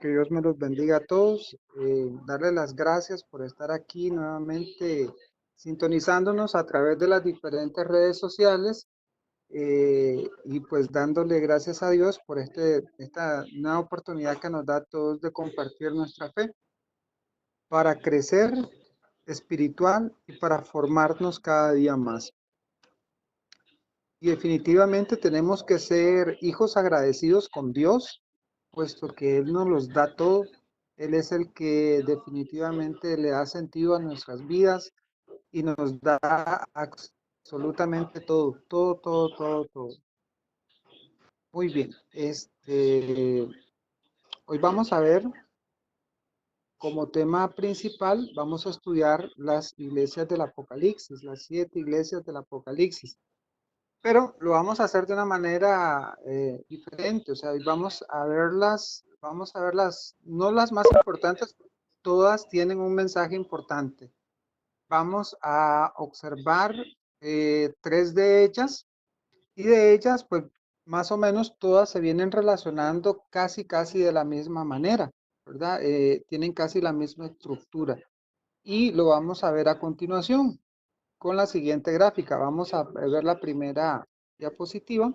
Que Dios me los bendiga a todos. Darle las gracias por estar aquí nuevamente sintonizándonos a través de las diferentes redes sociales y pues dándole gracias a Dios por esta nueva oportunidad que nos da a todos de compartir nuestra fe para crecer espiritual y para formarnos cada día más. Y definitivamente tenemos que ser hijos agradecidos con Dios, puesto que Él nos los da todo. Él es el que definitivamente le da sentido a nuestras vidas y nos da absolutamente todo, todo, todo, todo, todo. Muy bien, hoy vamos a ver como tema principal, vamos a estudiar las iglesias del Apocalipsis, las 7 iglesias del Apocalipsis. Pero lo vamos a hacer de una manera diferente, o sea, vamos a verlas, no las más importantes, todas tienen un mensaje importante. Vamos a observar 3 de ellas y de ellas, pues más o menos todas se vienen relacionando casi de la misma manera, ¿verdad? Tienen casi la misma estructura y lo vamos a ver a continuación con la siguiente gráfica. Vamos a ver la primera diapositiva.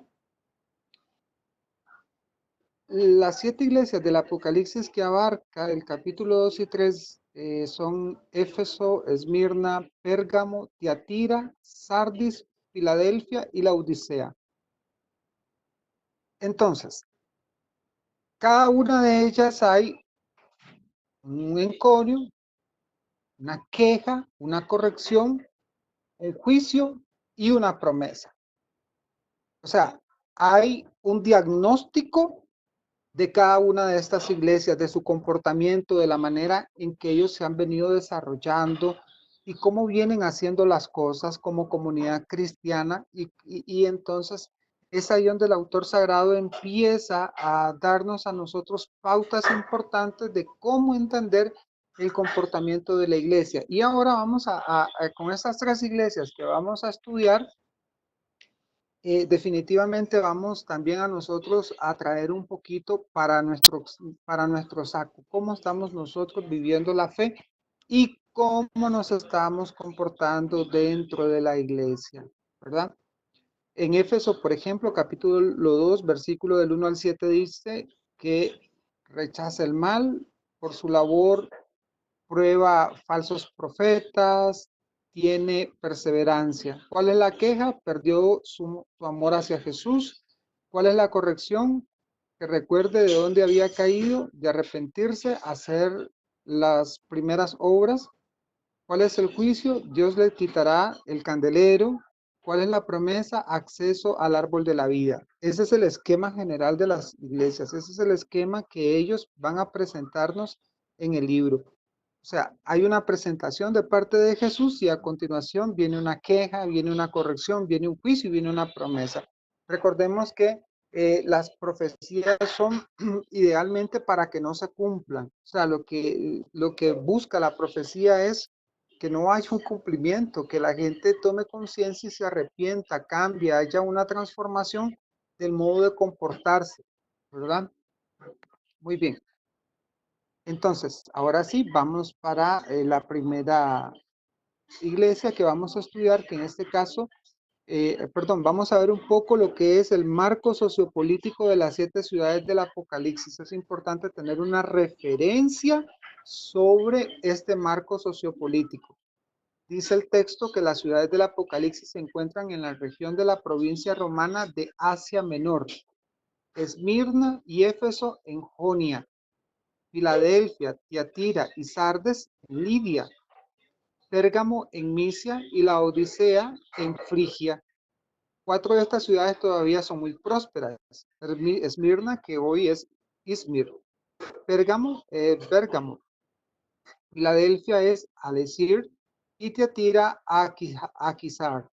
Las 7 iglesias del Apocalipsis que abarca el capítulo 2 y 3 son Éfeso, Esmirna, Pérgamo, Tiatira, Sardis, Filadelfia y la Odisea. Entonces, cada una de ellas hay un encorio, una queja, una corrección, un juicio y una promesa. O sea, hay un diagnóstico de cada una de estas iglesias, de su comportamiento, de la manera en que ellos se han venido desarrollando y cómo vienen haciendo las cosas como comunidad cristiana. Y entonces es ahí donde el autor sagrado empieza a darnos a nosotros pautas importantes de cómo entender el comportamiento de la iglesia. Y ahora vamos con estas 3 iglesias que vamos a estudiar, definitivamente vamos también a nosotros a traer un poquito para nuestro saco, cómo estamos nosotros viviendo la fe y cómo nos estamos comportando dentro de la iglesia, ¿verdad? En Éfeso, por ejemplo, capítulo 2, versículo del 1 al 7 dice que rechaza el mal por su labor, prueba falsos profetas, tiene perseverancia. ¿Cuál es la queja? Perdió su amor hacia Jesús. ¿Cuál es la corrección? Que recuerde de dónde había caído, de arrepentirse, hacer las primeras obras. ¿Cuál es el juicio? Dios le quitará el candelero. ¿Cuál es la promesa? Acceso al árbol de la vida. Ese es el esquema general de las iglesias. Ese es el esquema que ellos van a presentarnos en el libro. O sea, hay una presentación de parte de Jesús y a continuación viene una queja, viene una corrección, viene un juicio y viene una promesa. Recordemos que las profecías son idealmente para que no se cumplan. O sea, lo que busca la profecía es que no haya un cumplimiento, que la gente tome conciencia y se arrepienta, cambie, haya una transformación del modo de comportarse, ¿verdad? Muy bien. Entonces, ahora sí, vamos para la primera iglesia que vamos a estudiar, que en este caso, vamos a ver un poco lo que es el marco sociopolítico de las 7 ciudades del Apocalipsis. Es importante tener una referencia sobre este marco sociopolítico. Dice el texto que las ciudades del Apocalipsis se encuentran en la región de la provincia romana de Asia Menor, Esmirna y Éfeso en Jonia, Filadelfia, Tiatira y Sardes en Lidia, Pérgamo en Misia y la Odisea en Frigia. 4 de estas ciudades todavía son muy prósperas. Esmirna, que hoy es Izmir. Pérgamo, Bérgamo. Filadelfia es Alesir y Tiatira Akisar.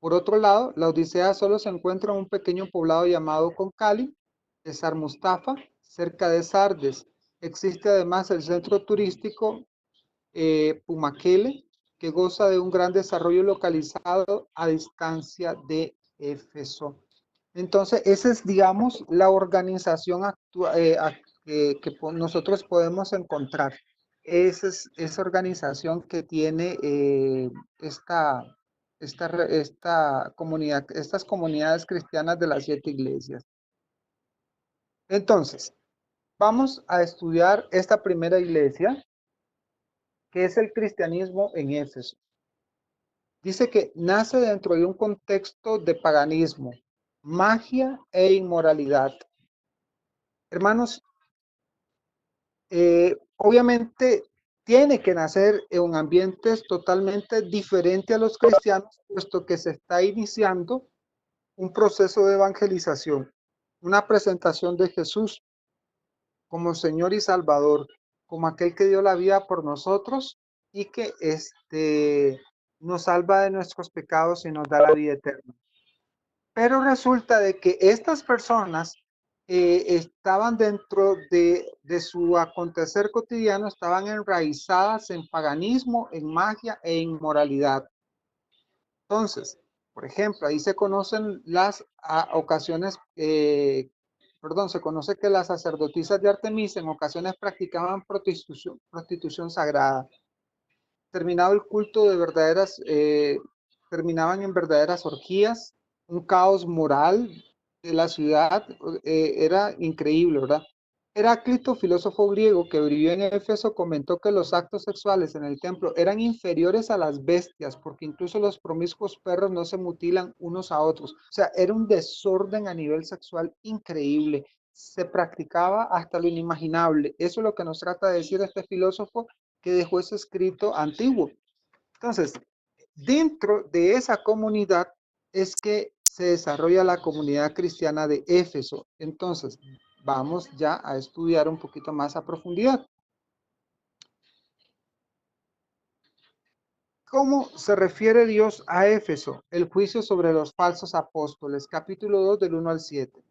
Por otro lado, la Odisea solo se encuentra en un pequeño poblado llamado Concali, de Sar Mustafa, cerca de Sardes. Existe además el centro turístico Pumakele, que goza de un gran desarrollo localizado a distancia de Éfeso. Entonces, esa es, digamos, la organización nosotros podemos encontrar. Esa organización que tiene esta comunidad, estas comunidades cristianas de las 7 iglesias. Entonces, vamos a estudiar esta primera iglesia, que es el cristianismo en Éfeso. Dice que nace dentro de un contexto de paganismo, magia e inmoralidad. Hermanos, obviamente tiene que nacer en ambientes totalmente diferentes a los cristianos, puesto que se está iniciando un proceso de evangelización, una presentación de Jesús como Señor y Salvador, como aquel que dio la vida por nosotros y que nos salva de nuestros pecados y nos da la vida eterna. Pero resulta de que estas personas estaban dentro de su acontecer cotidiano, estaban enraizadas en paganismo, en magia e inmoralidad. Entonces, por ejemplo, ahí se conocen las ocasiones, se conoce que las sacerdotisas de Artemisa en ocasiones practicaban prostitución sagrada. Terminado el culto de terminaban en verdaderas orgías, un caos moral de la ciudad, era increíble, ¿verdad? Heráclito, filósofo griego que vivió en Éfeso, comentó que los actos sexuales en el templo eran inferiores a las bestias, porque incluso los promiscuos perros no se mutilan unos a otros. O sea, era un desorden a nivel sexual increíble. Se practicaba hasta lo inimaginable. Eso es lo que nos trata de decir este filósofo que dejó ese escrito antiguo. Entonces, dentro de esa comunidad es que se desarrolla la comunidad cristiana de Éfeso. Entonces, vamos ya a estudiar un poquito más a profundidad. ¿Cómo se refiere Dios a Éfeso? El juicio sobre los falsos apóstoles, capítulo 2 del 1 al 7.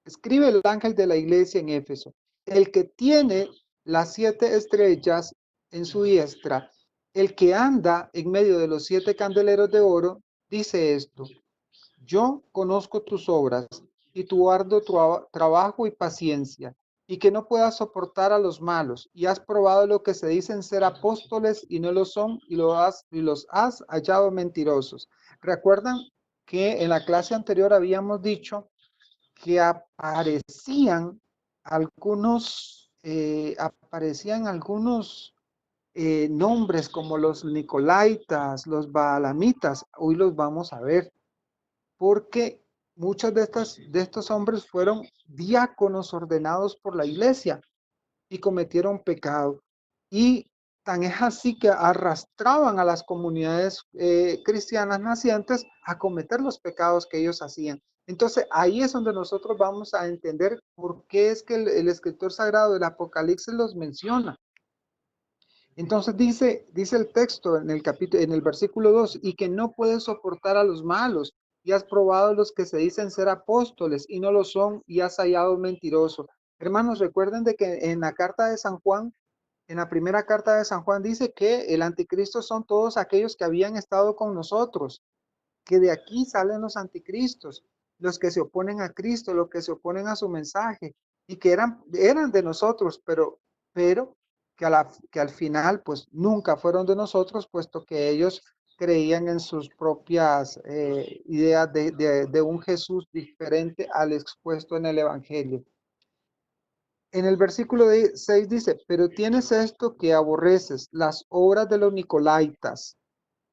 Escribe el ángel de la iglesia en Éfeso, el que tiene las 7 estrellas en su diestra, el que anda en medio de los 7 candeleros de oro, dice esto: yo conozco tus obras y tu arduo trabajo y paciencia, y que no puedas soportar a los malos, y has probado lo que se dicen ser apóstoles y no lo son, y los has hallado mentirosos. ¿Recuerdan que en la clase anterior habíamos dicho que aparecían algunos nombres como los Nicolaitas, los Baalamitas? Hoy los vamos a ver, porque muchos de estos hombres fueron diáconos ordenados por la iglesia y cometieron pecado. Y tan es así que arrastraban a las comunidades cristianas nacientes a cometer los pecados que ellos hacían. Entonces ahí es donde nosotros vamos a entender por qué es que el escritor sagrado del Apocalipsis los menciona. Entonces dice el texto en el versículo 2, y que no puedes soportar a los malos, y has probado los que se dicen ser apóstoles y no lo son, y has hallado mentiroso. Hermanos, recuerden de que en la carta de San Juan, en la primera carta de San Juan, dice que el anticristo son todos aquellos que habían estado con nosotros, que de aquí salen los anticristos, los que se oponen a Cristo, los que se oponen a su mensaje, y que eran de nosotros, pero que al final pues nunca fueron de nosotros, puesto que ellos creían en sus propias ideas de un Jesús diferente al expuesto en el Evangelio. En el versículo 6 dice: pero tienes esto que aborreces, las obras de los Nicolaitas,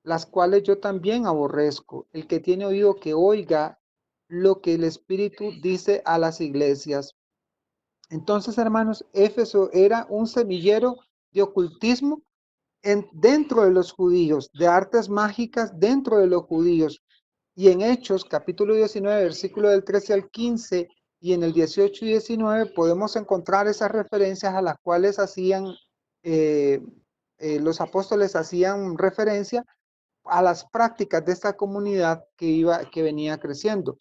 las cuales yo también aborrezco. El que tiene oído que oiga lo que el Espíritu dice a las iglesias. Entonces, hermanos, Éfeso era un semillero de ocultismo dentro de los judíos, de artes mágicas dentro de los judíos. Y en Hechos, capítulo 19, versículo del 13 al 15, y en el 18 y 19 podemos encontrar esas referencias a las cuales los apóstoles hacían referencia a las prácticas de esta comunidad que venía creciendo.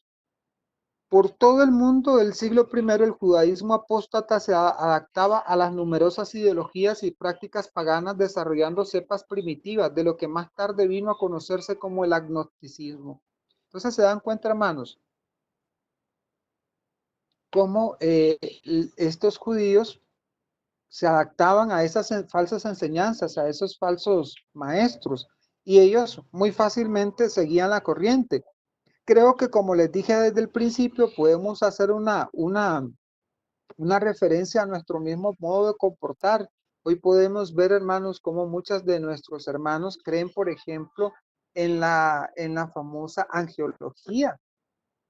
Por todo el mundo del siglo I, el judaísmo apóstata se adaptaba a las numerosas ideologías y prácticas paganas, desarrollando cepas primitivas de lo que más tarde vino a conocerse como el agnosticismo. Entonces se dan cuenta, hermanos, cómo estos judíos se adaptaban a esas falsas enseñanzas, a esos falsos maestros, y ellos muy fácilmente seguían la corriente. Creo que, como les dije desde el principio, podemos hacer una referencia a nuestro mismo modo de comportar. Hoy podemos ver, hermanos, cómo muchas de nuestros hermanos creen, por ejemplo, en la famosa angelología.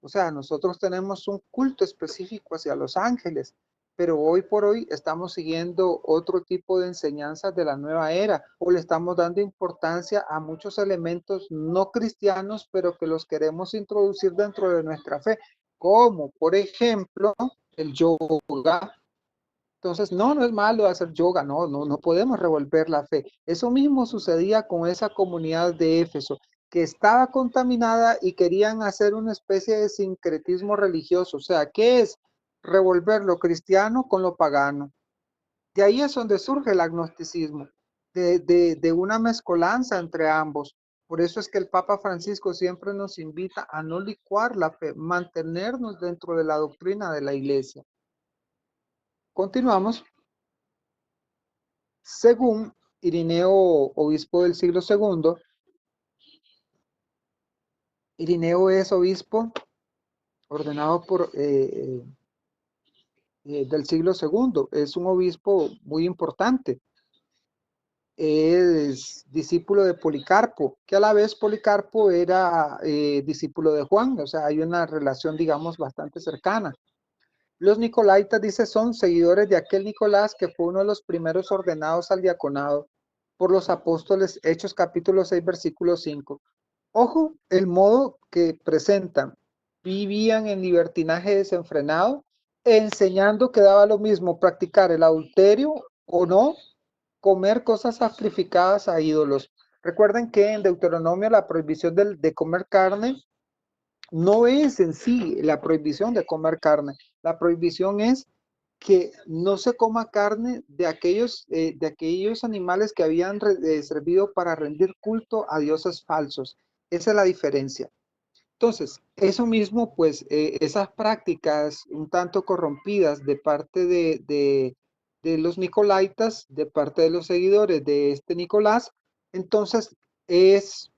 O sea, nosotros tenemos un culto específico hacia los ángeles, pero hoy por hoy estamos siguiendo otro tipo de enseñanzas de la nueva era, o le estamos dando importancia a muchos elementos no cristianos, pero que los queremos introducir dentro de nuestra fe, como por ejemplo el yoga. Entonces, no, no es malo hacer yoga, no podemos revolver la fe. Eso mismo sucedía con esa comunidad de Éfeso, que estaba contaminada y querían hacer una especie de sincretismo religioso. O sea, ¿qué es? Revolver lo cristiano con lo pagano. De ahí es donde surge el agnosticismo, de una mezcolanza entre ambos. Por eso es que el Papa Francisco siempre nos invita a no licuar la fe, mantenernos dentro de la doctrina de la Iglesia. Continuamos. Según Irineo, obispo del siglo segundo, Irineo es obispo ordenado del siglo segundo, es un obispo muy importante, es discípulo de Policarpo, que a la vez Policarpo era discípulo de Juan, o sea, hay una relación, digamos, bastante cercana. Los Nicolaitas, dice, son seguidores de aquel Nicolás que fue uno de los primeros ordenados al diaconado por los apóstoles, Hechos capítulo 6, versículo 5. Ojo, el modo que presentan. Vivían en libertinaje desenfrenado, enseñando que daba lo mismo practicar el adulterio o no, comer cosas sacrificadas a ídolos. Recuerden que en Deuteronomio la prohibición de comer carne no es en sí la prohibición de comer carne. La prohibición es que no se coma carne de aquellos animales que habían servido para rendir culto a dioses falsos. Esa es la diferencia. Entonces, eso mismo, pues, esas prácticas un tanto corrompidas de parte de los Nicolaitas, de parte de los seguidores de este Nicolás, entonces es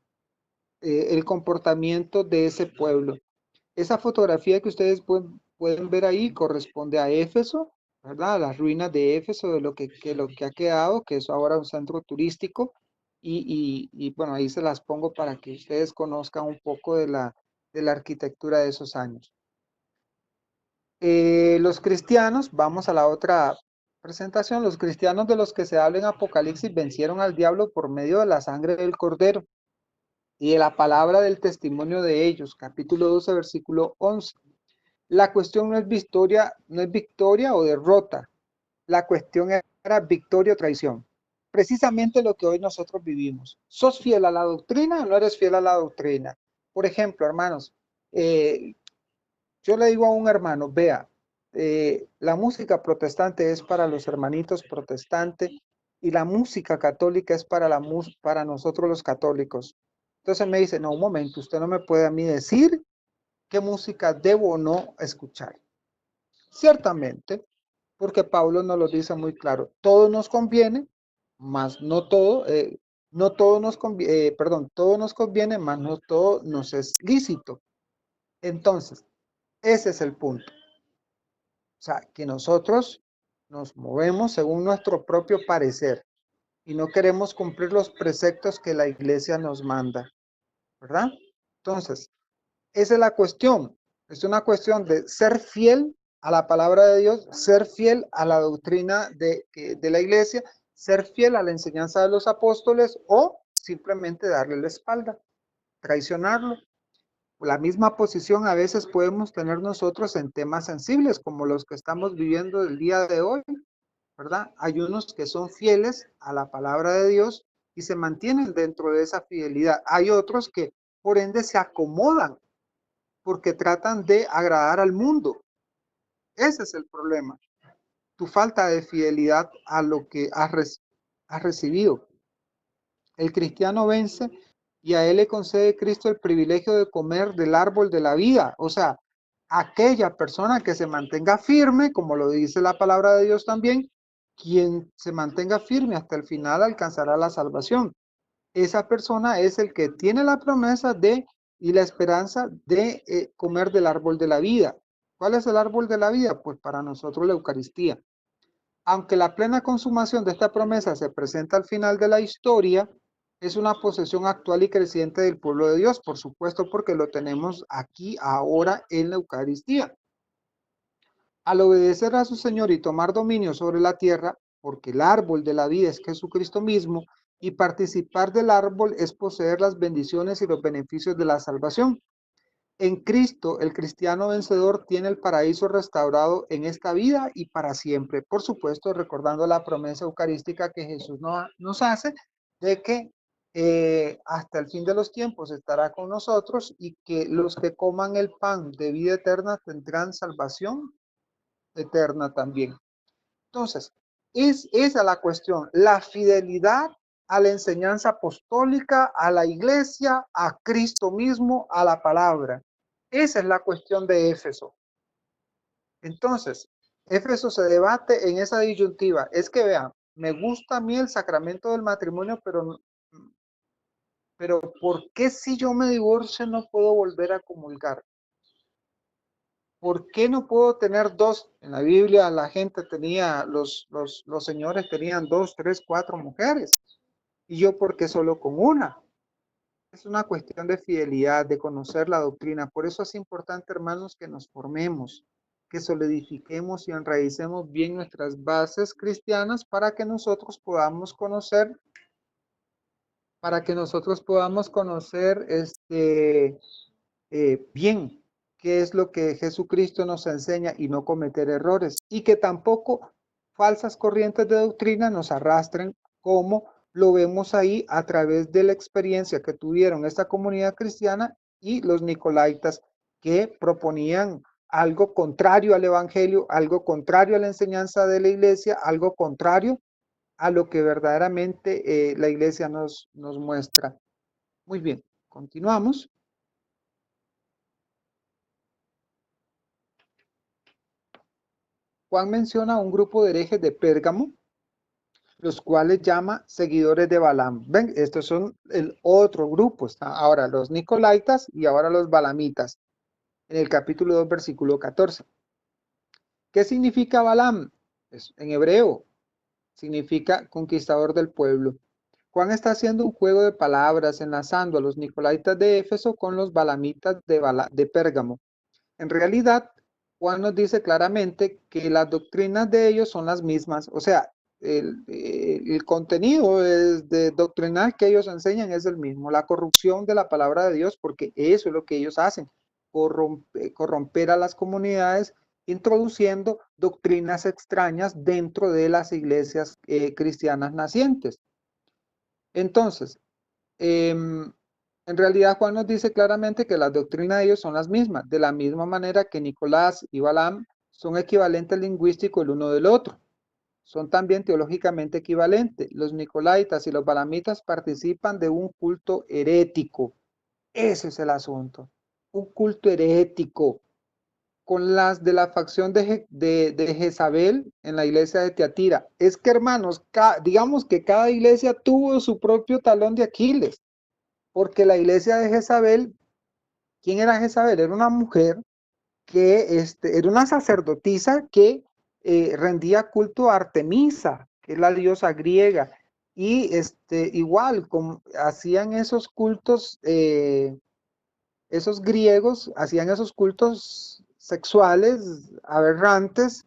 el comportamiento de ese pueblo. Esa fotografía que ustedes pueden ver ahí corresponde a Éfeso, ¿verdad? A las ruinas de Éfeso, de lo que ha quedado, que es ahora un centro turístico. Bueno, ahí se las pongo para que ustedes conozcan un poco de la arquitectura de esos años. Los cristianos, vamos a la otra presentación, los cristianos de los que se habla en Apocalipsis vencieron al diablo por medio de la sangre del cordero y de la palabra del testimonio de ellos, capítulo 12, versículo 11. La cuestión no es victoria o derrota. La cuestión era victoria o traición. Precisamente lo que hoy nosotros vivimos. ¿Sos fiel a la doctrina o no eres fiel a la doctrina? Por ejemplo, hermanos, yo le digo a un hermano, vea, la música protestante es para los hermanitos protestantes y la música católica es para nosotros los católicos. Entonces me dice, no, un momento, usted no me puede a mí decir qué música debo o no escuchar. Ciertamente, porque Pablo nos lo dice muy claro, todo nos conviene, mas no todo, no todo nos conviene, perdón, todo nos conviene, mas no todo nos es lícito. Entonces, ese es el punto. O sea, que nosotros nos movemos según nuestro propio parecer y no queremos cumplir los preceptos que la iglesia nos manda, ¿verdad? Entonces, esa es la cuestión. Es una cuestión de ser fiel a la palabra de Dios, ser fiel a la doctrina de la iglesia, ser fiel a la enseñanza de los apóstoles o simplemente darle la espalda, traicionarlo. La misma posición a veces podemos tener nosotros en temas sensibles como los que estamos viviendo el día de hoy, ¿verdad? Hay unos que son fieles a la palabra de Dios y se mantienen dentro de esa fidelidad. Hay otros que por ende se acomodan porque tratan de agradar al mundo. Ese es el problema. Tu falta de fidelidad a lo que has recibido. El cristiano vence y a él le concede Cristo el privilegio de comer del árbol de la vida. O sea, aquella persona que se mantenga firme, como lo dice la palabra de Dios también, quien se mantenga firme hasta el final alcanzará la salvación. Esa persona es el que tiene la promesa de y la esperanza de comer del árbol de la vida. ¿Cuál es el árbol de la vida? Pues para nosotros la Eucaristía. Aunque la plena consumación de esta promesa se presenta al final de la historia, es una posesión actual y creciente del pueblo de Dios, por supuesto, porque lo tenemos aquí, ahora, en la Eucaristía. Al obedecer a su Señor y tomar dominio sobre la tierra, porque el árbol de la vida es Jesucristo mismo, y participar del árbol es poseer las bendiciones y los beneficios de la salvación. En Cristo, el cristiano vencedor tiene el paraíso restaurado en esta vida y para siempre. Por supuesto, recordando la promesa eucarística que Jesús nos hace de que hasta el fin de los tiempos estará con nosotros y que los que coman el pan de vida eterna tendrán salvación eterna también. Entonces, es esa la cuestión, la fidelidad a la enseñanza apostólica, a la iglesia, a Cristo mismo, a la palabra. Esa es la cuestión de Éfeso. Entonces, Éfeso se debate en esa disyuntiva. Es que vean, me gusta a mí el sacramento del matrimonio, pero ¿por qué si yo me divorcio no puedo volver a comulgar? ¿Por qué no puedo tener dos? En la Biblia la gente tenía, los señores tenían dos, tres, cuatro mujeres. ¿Y yo por qué solo con una? Es una cuestión de fidelidad, de conocer la doctrina. Por eso es importante, hermanos, que nos formemos, que solidifiquemos y enraicemos bien nuestras bases cristianas para que nosotros podamos conocer bien qué es lo que Jesucristo nos enseña y no cometer errores, y que tampoco falsas corrientes de doctrina nos arrastren, como lo vemos ahí a través de la experiencia que tuvieron esta comunidad cristiana y los nicolaitas, que proponían algo contrario al evangelio, algo contrario a la enseñanza de la iglesia, algo contrario a lo que verdaderamente la iglesia nos muestra. Muy bien, continuamos. Juan menciona un grupo de herejes de Pérgamo, los cuales llama seguidores de Balaam. Ven, estos son el otro grupo. Está ahora los nicolaitas y ahora los balamitas, en el capítulo 2, versículo 14. ¿Qué significa Balaam? En hebreo significa conquistador del pueblo. Juan está haciendo un juego de palabras enlazando a los nicolaitas de Éfeso con los balamitas de Pérgamo. En realidad, Juan nos dice claramente que las doctrinas de ellos son las mismas, o sea, el contenido doctrinal que ellos enseñan es el mismo, la corrupción de la palabra de Dios, porque eso es lo que ellos hacen, corromper a las comunidades, introduciendo doctrinas extrañas dentro de las iglesias cristianas nacientes. Entonces, en realidad Juan nos dice claramente que las doctrinas de ellos son las mismas, de la misma manera que Nicolás y Balaam son equivalentes lingüísticos el uno del otro. Son también teológicamente equivalentes. Los nicolaitas y los balamitas participan de un culto herético. Ese es el asunto. Un culto herético con las de la facción de Jezabel en la iglesia de Tiatira. Es que, hermanos, digamos que cada iglesia tuvo su propio talón de Aquiles, porque la iglesia de Jezabel, ¿quién era Jezabel? Era una mujer que era una sacerdotisa que rendía culto a Artemisa, que es la diosa griega, y igual como hacían esos cultos, esos griegos hacían esos cultos sexuales aberrantes,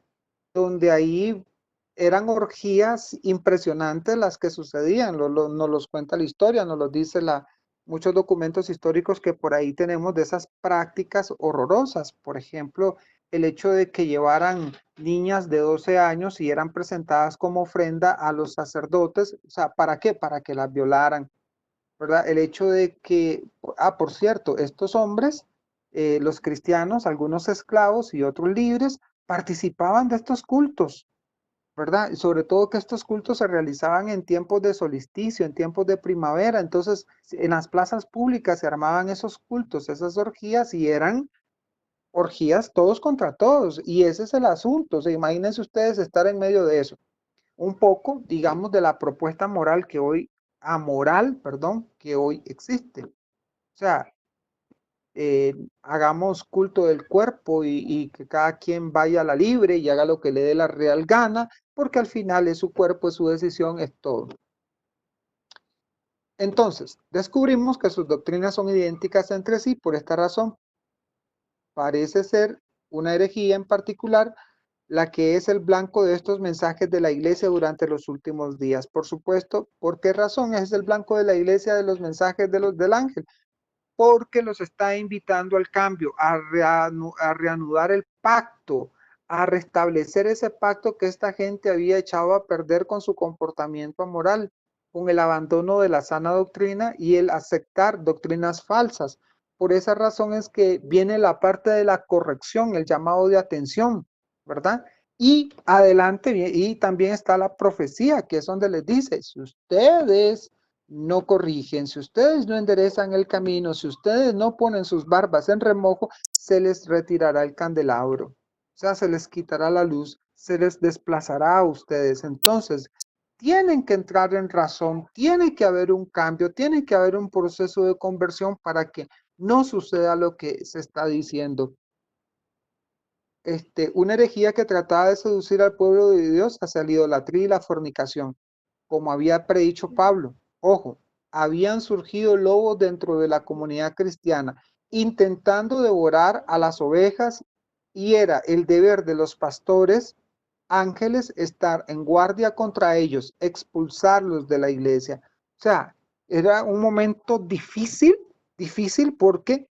donde ahí eran orgías impresionantes las que sucedían, nos los cuenta la historia, nos los dice muchos documentos históricos que por ahí tenemos de esas prácticas horrorosas. Por ejemplo, el hecho de que llevaran niñas de 12 años y eran presentadas como ofrenda a los sacerdotes, o sea, ¿para qué? Para que las violaran, ¿verdad? El hecho de que, por cierto, estos hombres, los cristianos, algunos esclavos y otros libres, participaban de estos cultos, ¿verdad? Y sobre todo que estos cultos se realizaban en tiempos de solsticio, en tiempos de primavera. Entonces, en las plazas públicas se armaban esos cultos, esas orgías, y eran orgías todos contra todos. Y ese es el asunto. O sea, imagínense ustedes estar en medio de eso. un poco, digamos, de la propuesta moral que hoy, amoral, perdón, que hoy existe. O sea, hagamos culto del cuerpo y que cada quien vaya a la libre y haga lo que le dé la real gana, porque al final es su cuerpo, es su decisión, es todo. Entonces, descubrimos que sus doctrinas son idénticas entre sí. Por esta razón, parece ser una herejía en particular la que es el blanco de estos mensajes de la iglesia durante los últimos días. Por supuesto, ¿por qué razón es el blanco de la iglesia de los mensajes del ángel? Porque los está invitando al cambio, a reanudar el pacto, a restablecer ese pacto que esta gente había echado a perder con su comportamiento moral, con el abandono de la sana doctrina y el aceptar doctrinas falsas. Por esa razón es que viene la parte de la corrección, el llamado de atención, ¿verdad? Y adelante, y también está la profecía, que es donde les dice, si ustedes no corrigen, si ustedes no enderezan el camino, si ustedes no ponen sus barbas en remojo, se les retirará el candelabro. O sea, se les quitará la luz, se les desplazará a ustedes. Entonces, tienen que entrar en razón, tiene que haber un cambio, tiene que haber un proceso de conversión para que no suceda lo que se está diciendo. Una herejía que trataba de seducir al pueblo de Dios hacia la idolatría y la fornicación, como había predicho Pablo. Ojo, habían surgido lobos dentro de la comunidad cristiana, intentando devorar a las ovejas, y era el deber de los pastores ángeles estar en guardia contra ellos, expulsarlos de la iglesia. O sea, era un momento difícil, difícil porque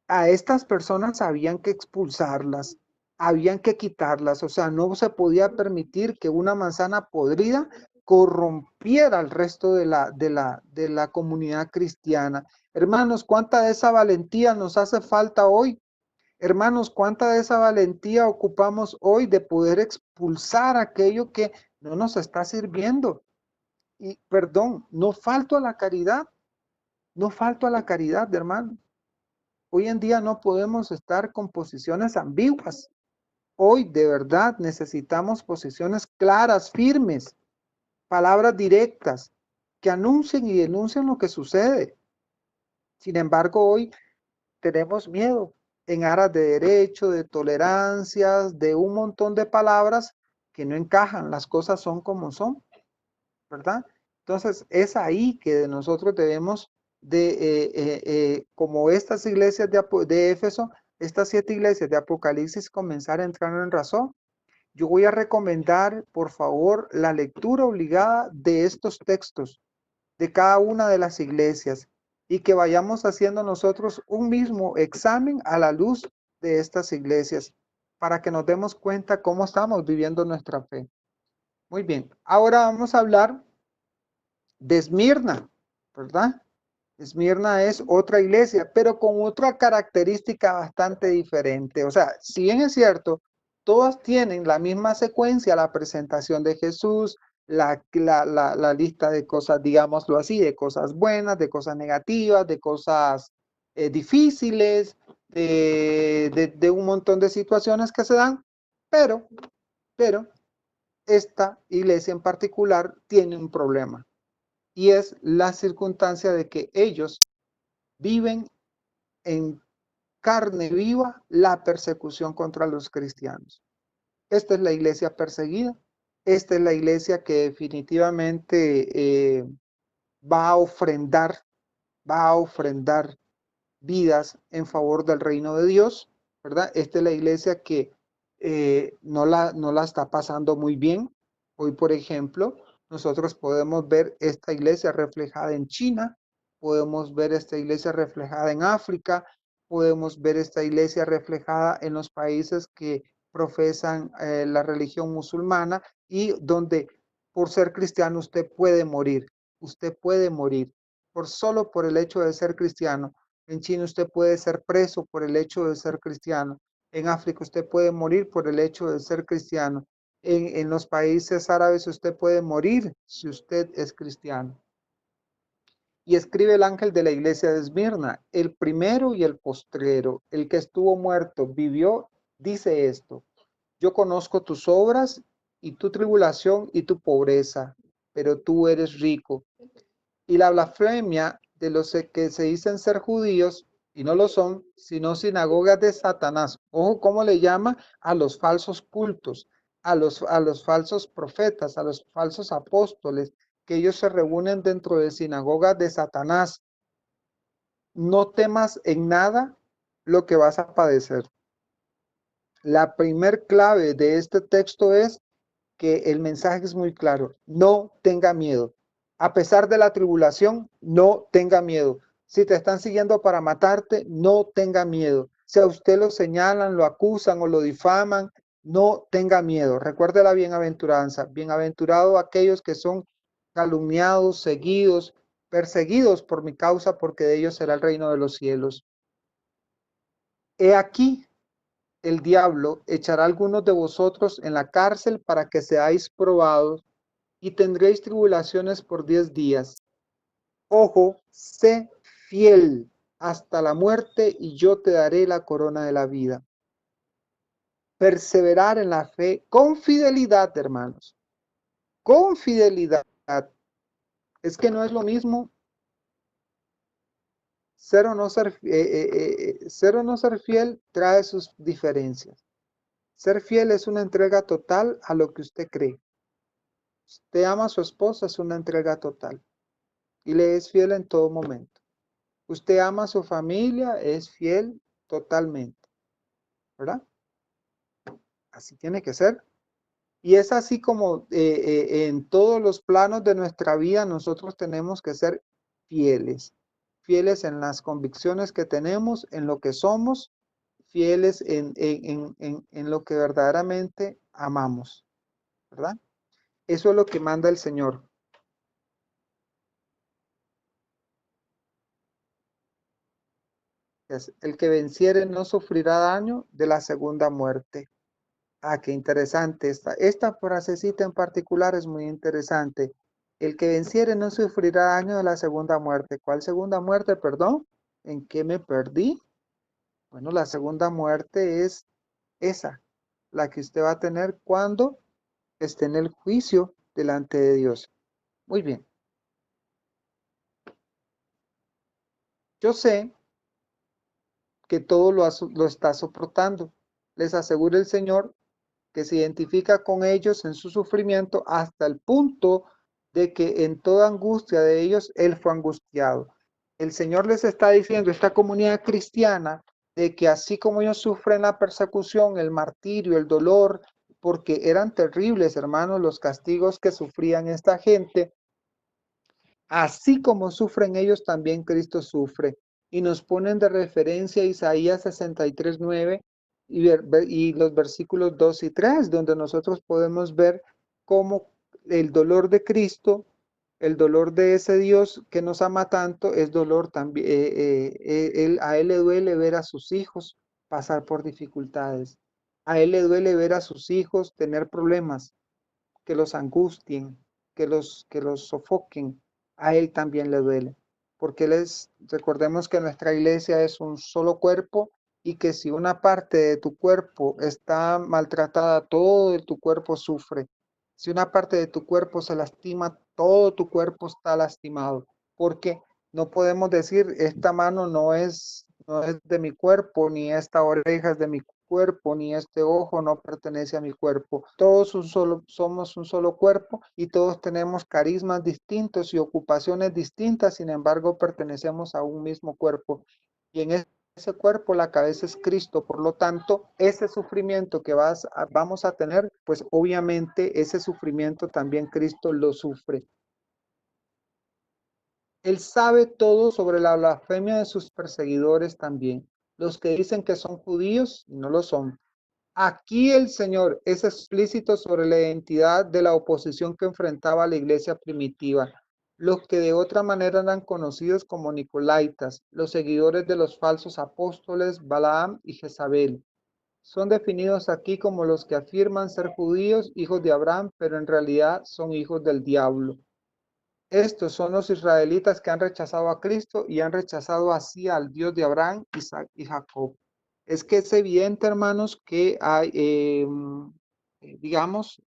a estas personas habían que expulsarlas, habían que quitarlas, o sea, no se podía permitir que una manzana podrida corrompiera al resto de la comunidad cristiana. Hermanos, ¿cuánta de esa valentía nos hace falta hoy? Hermanos, ¿cuánta de esa valentía ocupamos hoy de poder expulsar aquello que no nos está sirviendo? Y perdón, no falto a la caridad, no falto a la caridad, hermano. Hoy en día no podemos estar con posiciones ambiguas. Hoy de verdad necesitamos posiciones claras, firmes, palabras directas, que anuncien y denuncien lo que sucede. Sin embargo, hoy tenemos miedo en aras de derecho, de tolerancias, de un montón de palabras que no encajan. Las cosas son como son, ¿verdad? Entonces es ahí que nosotros debemos como estas iglesias de Éfeso, estas 7 iglesias de Apocalipsis, comenzar a entrar en razón. Yo voy a recomendar, por favor, la lectura obligada de estos textos de cada una de las iglesias y que vayamos haciendo nosotros un mismo examen a la luz de estas iglesias para que nos demos cuenta cómo estamos viviendo nuestra fe. Muy bien, ahora vamos a hablar de Esmirna, ¿verdad? Esmirna es otra iglesia, pero con otra característica bastante diferente. O sea, si bien es cierto, todas tienen la misma secuencia, la presentación de Jesús, la lista de cosas, digámoslo así, de cosas buenas, de cosas negativas, de cosas difíciles, de un montón de situaciones que se dan, pero, pero esta iglesia en particular tiene un problema y es la circunstancia de que ellos viven en carne viva la persecución contra los cristianos. Esta es la iglesia perseguida, esta es la iglesia que definitivamente va a ofrendar vidas en favor del reino de Dios, ¿verdad? Esta es la iglesia que no la está pasando muy bien. Hoy, por ejemplo, nosotros podemos ver esta iglesia reflejada en China, podemos ver esta iglesia reflejada en África, podemos ver esta iglesia reflejada en los países que profesan la religión musulmana y donde por ser cristiano usted puede morir por solo por el hecho de ser cristiano. En China usted puede ser preso por el hecho de ser cristiano. En África usted puede morir por el hecho de ser cristiano. En los países árabes usted puede morir si usted es cristiano. Y escribe el ángel de la iglesia de Esmirna, el primero y el postrero, el que estuvo muerto, vivió, dice esto: yo conozco tus obras y tu tribulación y tu pobreza, pero tú eres rico. Y la blasfemia de los que se dicen ser judíos y no lo son, sino sinagogas de Satanás. Ojo, ¿cómo le llama? A los falsos cultos, a los falsos profetas, a los falsos apóstoles, que ellos se reúnen dentro de sinagogas de Satanás. No temas en nada lo que vas a padecer. La primer clave de este texto es que el mensaje es muy claro. No tenga miedo. A pesar de la tribulación, no tenga miedo. Si te están siguiendo para matarte, no tenga miedo. Si a usted lo señalan, lo acusan o lo difaman, no tenga miedo. Recuerde la bienaventuranza. Bienaventurado aquellos que son calumniados, seguidos, perseguidos por mi causa, porque de ellos será el reino de los cielos. He aquí, el diablo echará a algunos de vosotros en la cárcel para que seáis probados y tendréis tribulaciones por 10 días. Ojo, sé fiel hasta la muerte y yo te daré la corona de la vida. Perseverar en la fe con fidelidad, hermanos. Con fidelidad. Es que no es lo mismo ser o no ser o no ser fiel trae sus diferencias. Ser fiel es una entrega total a lo que usted cree. Usted ama a su esposa, es una entrega total y le es fiel en todo momento. Usted ama a su familia, es fiel totalmente, ¿verdad? Así tiene que ser. Y es así como en todos los planos de nuestra vida nosotros tenemos que ser fieles. Fieles en las convicciones que tenemos, en lo que somos, fieles en lo que verdaderamente amamos, ¿verdad? Eso es lo que manda el Señor. Es, el que venciere no sufrirá daño de la segunda muerte. Ah, qué interesante. Esta frasecita en particular es muy interesante. El que venciere no sufrirá daño de la segunda muerte. ¿Cuál segunda muerte, perdón? ¿En qué me perdí? Bueno, la segunda muerte es esa, la que usted va a tener cuando esté en el juicio delante de Dios. Muy bien. Yo sé que todo lo está soportando. Les asegura el Señor que se identifica con ellos en su sufrimiento hasta el punto de que en toda angustia de ellos, Él fue angustiado. El Señor les está diciendo, esta comunidad cristiana, de que así como ellos sufren la persecución, el martirio, el dolor, porque eran terribles, hermanos, los castigos que sufrían esta gente, así como sufren ellos, también Cristo sufre. Y nos ponen de referencia Isaías 63:9 y los versículos 2 y 3, donde nosotros podemos ver cómo el dolor de Cristo, el dolor de ese Dios que nos ama tanto, es dolor también. A Él le duele ver a sus hijos pasar por dificultades. A Él le duele ver a sus hijos tener problemas que los angustien, que los sofoquen, a Él también le duele. Porque recordemos que nuestra iglesia es un solo cuerpo y que si una parte de tu cuerpo está maltratada, todo de tu cuerpo sufre. Si una parte de tu cuerpo se lastima, todo tu cuerpo está lastimado. Porque no podemos decir, esta mano no es de mi cuerpo, ni esta oreja es de mi cuerpo, ni este ojo no pertenece a mi cuerpo. Todos somos un solo cuerpo y todos tenemos carismas distintos y ocupaciones distintas, sin embargo pertenecemos a un mismo cuerpo. Y en ese cuerpo la cabeza es Cristo, por lo tanto, ese sufrimiento que vamos a tener, pues obviamente ese sufrimiento también Cristo lo sufre. Él sabe todo sobre la blasfemia de sus perseguidores también, los que dicen que son judíos y no lo son. Aquí el Señor es explícito sobre la identidad de la oposición que enfrentaba a la iglesia primitiva, los que de otra manera eran conocidos como Nicolaitas, los seguidores de los falsos apóstoles Balaam y Jezabel. Son definidos aquí como los que afirman ser judíos, hijos de Abraham, pero en realidad son hijos del diablo. Estos son los israelitas que han rechazado a Cristo y han rechazado así al Dios de Abraham, Isaac y Jacob. Es que es evidente, hermanos, que hay, digamos,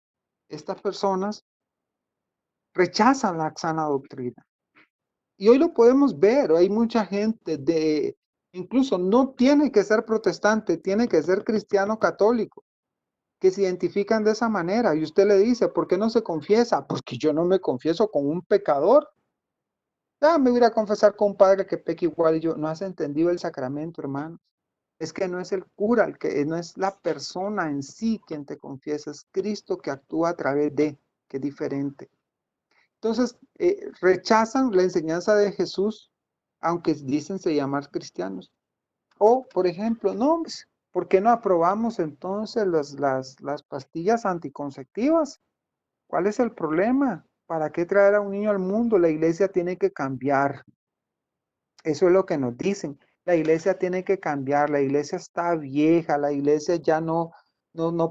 estas personas rechazan la sana doctrina. Y hoy lo podemos ver, hay mucha gente incluso no tiene que ser protestante, tiene que ser cristiano católico, que se identifican de esa manera. Y usted le dice, ¿por qué no se confiesa? Porque yo no me confieso con un pecador. Ya me voy a confesar con un padre que peca igual y yo. No has entendido el sacramento, hermano. Es que no es el cura, no es la persona en sí quien te confiesa, es Cristo que actúa a través que es diferente. Entonces, rechazan la enseñanza de Jesús, aunque dicen se llamar cristianos. O, por ejemplo, no, pues, ¿por qué no aprobamos entonces las pastillas anticonceptivas? ¿Cuál es el problema? ¿Para qué traer a un niño al mundo? La iglesia tiene que cambiar. Eso es lo que nos dicen. La iglesia tiene que cambiar, la iglesia está vieja, la iglesia ya no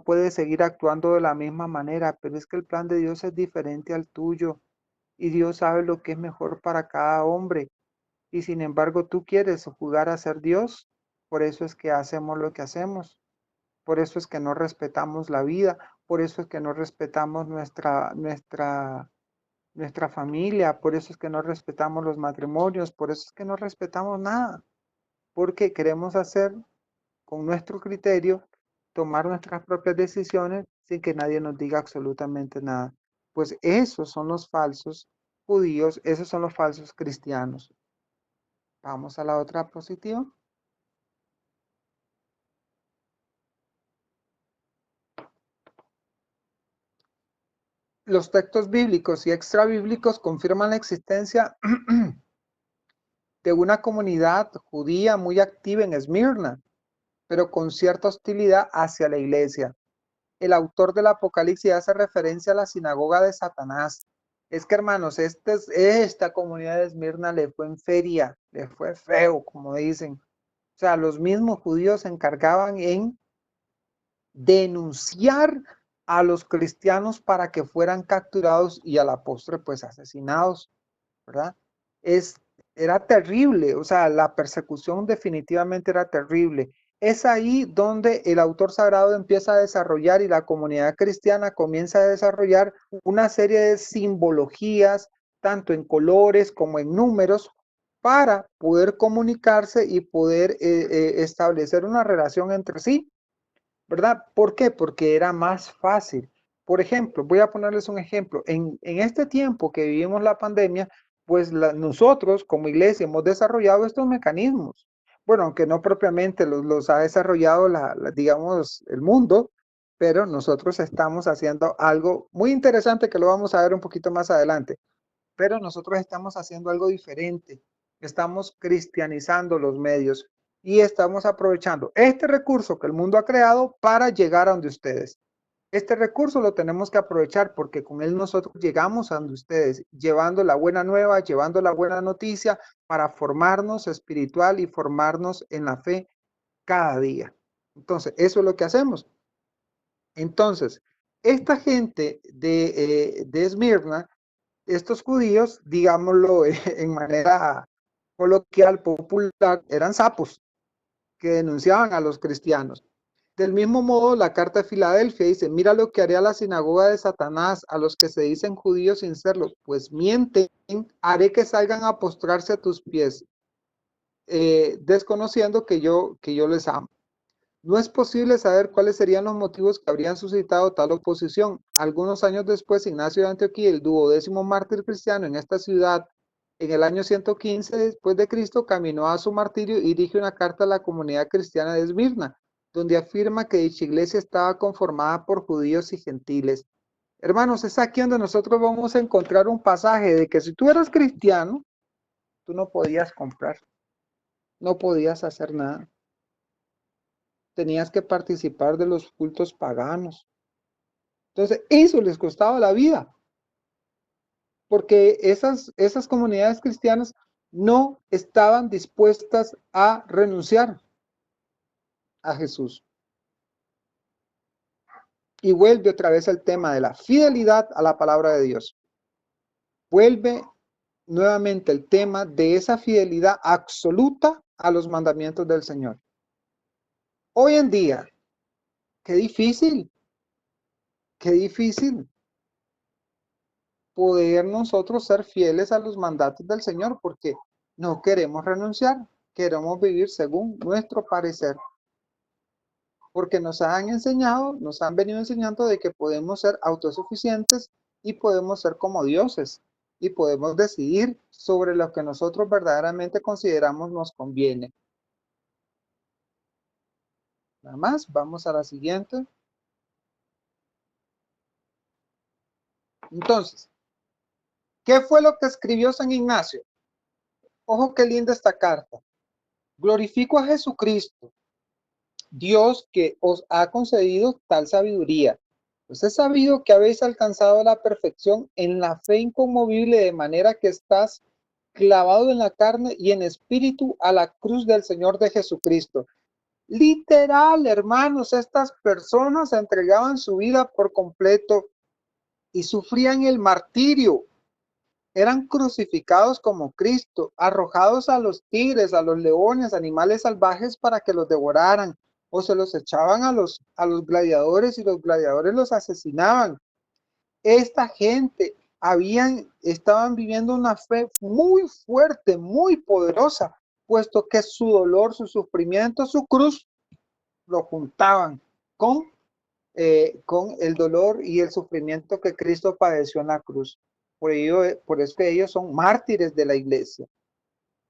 puede seguir actuando de la misma manera, pero es que el plan de Dios es diferente al tuyo y Dios sabe lo que es mejor para cada hombre. Y sin embargo, tú quieres jugar a ser Dios, por eso es que hacemos lo que hacemos, por eso es que no respetamos la vida, por eso es que no respetamos nuestra familia, por eso es que no respetamos los matrimonios, por eso es que no respetamos nada, porque queremos hacer con nuestro criterio, tomar nuestras propias decisiones sin que nadie nos diga absolutamente nada. Pues esos son los falsos judíos, esos son los falsos cristianos. Vamos a la otra positiva. Los textos bíblicos y extrabíblicos confirman la existencia de una comunidad judía muy activa en Esmirna, pero con cierta hostilidad hacia la iglesia. El autor del Apocalipsis hace referencia a la sinagoga de Satanás. Es que, hermanos, esta comunidad de Esmirna le fue en feria, le fue feo, como dicen. O sea, los mismos judíos se encargaban en denunciar a los cristianos para que fueran capturados y a la postre, pues, asesinados, ¿verdad? Era terrible, o sea, la persecución definitivamente era terrible. Es ahí donde el autor sagrado empieza a desarrollar y la comunidad cristiana comienza a desarrollar una serie de simbologías, tanto en colores como en números, para poder comunicarse y poder establecer una relación entre sí, ¿verdad? ¿Por qué? Porque era más fácil. Por ejemplo, voy a ponerles un ejemplo. En este tiempo que vivimos la pandemia, pues nosotros como iglesia hemos desarrollado estos mecanismos. Bueno, aunque no propiamente los ha desarrollado, digamos, el mundo, pero nosotros estamos haciendo algo muy interesante que lo vamos a ver un poquito más adelante. Pero nosotros estamos haciendo algo diferente. Estamos cristianizando los medios y estamos aprovechando este recurso que el mundo ha creado para llegar a donde ustedes. Este recurso lo tenemos que aprovechar porque con él nosotros llegamos a donde ustedes, llevando la buena nueva, llevando la buena noticia para formarnos espiritual y formarnos en la fe cada día. Entonces, eso es lo que hacemos. Entonces, esta gente de Esmirna, estos judíos, digámoslo en manera coloquial, popular, eran sapos que denunciaban a los cristianos. Del mismo modo, la carta de Filadelfia dice, mira lo que haría la sinagoga de Satanás a los que se dicen judíos sin serlo, pues mienten, haré que salgan a postrarse a tus pies, desconociendo que yo les amo. No es posible saber cuáles serían los motivos que habrían suscitado tal oposición. Algunos años después, Ignacio de Antioquía, el 12º mártir cristiano en esta ciudad, en el año 115 después de Cristo, caminó a su martirio y dirige una carta a la comunidad cristiana de Esmirna, donde afirma que dicha iglesia estaba conformada por judíos y gentiles. Hermanos, es aquí donde nosotros vamos a encontrar un pasaje de que si tú eras cristiano, tú no podías comprar, no podías hacer nada. Tenías que participar de los cultos paganos. Entonces, eso les costaba la vida, porque esas comunidades cristianas no estaban dispuestas a renunciar a Jesús. Y vuelve otra vez el tema de la fidelidad a la palabra de Dios. Vuelve nuevamente el tema de esa fidelidad absoluta a los mandamientos del Señor. Hoy en día, qué difícil, qué difícil. poder nosotros ser fieles a los mandatos del Señor, porque no queremos renunciar, queremos vivir según nuestro parecer, porque nos han enseñado, nos han venido enseñando de que podemos ser autosuficientes y podemos ser como dioses y podemos decidir sobre lo que nosotros verdaderamente consideramos nos conviene. Nada más, vamos a la siguiente. Entonces, ¿qué fue lo que escribió San Ignacio? Ojo qué linda esta carta. Glorifico a Jesucristo, Dios que os ha concedido tal sabiduría. Pues he sabido que habéis alcanzado la perfección en la fe inconmovible, de manera que estás clavado en la carne y en espíritu a la cruz del Señor de Jesucristo. Literal, hermanos, estas personas entregaban su vida por completo y sufrían el martirio. Eran crucificados como Cristo, arrojados a los tigres, a los leones, animales salvajes para que los devoraran, o se los echaban a los gladiadores y los gladiadores los asesinaban. Esta gente estaban viviendo una fe muy fuerte, muy poderosa, puesto que su dolor, su sufrimiento, su cruz, lo juntaban con el dolor y el sufrimiento que Cristo padeció en la cruz. Por eso que ellos son mártires de la iglesia,